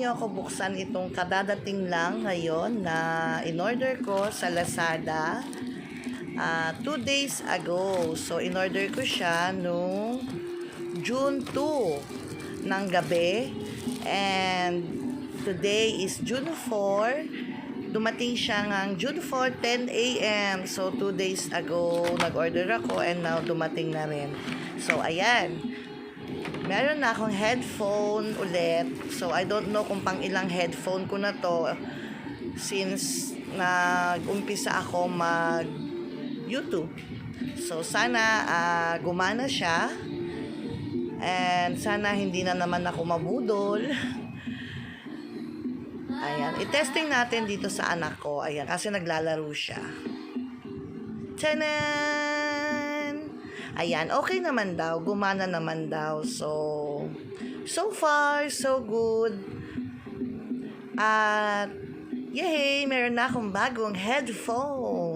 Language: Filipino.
niyo ako buksan itong kadadating lang ngayon na in-order ko sa Lazada 2 days ago. So, in-order ko siya nung June 2 ng gabi. And today is June 4. Dumating siya ng June 4, 10 a.m. So, 2 days ago, nag-order ako and now dumating na rin. So, ayan. Meron na akong headphone ulit. So, I don't know kung pang ilang headphone ko na to since nag-umpisa ako mag-YouTube. So, sana gumana siya. And sana hindi na naman ako mabudol. Ayan. I-testing natin dito sa anak ko. Ayan. Kasi naglalaro siya. Tanan! Ayan. Okay naman daw. Gumana naman daw. So far, so good. At, yay! Meron na akong bagong headphone.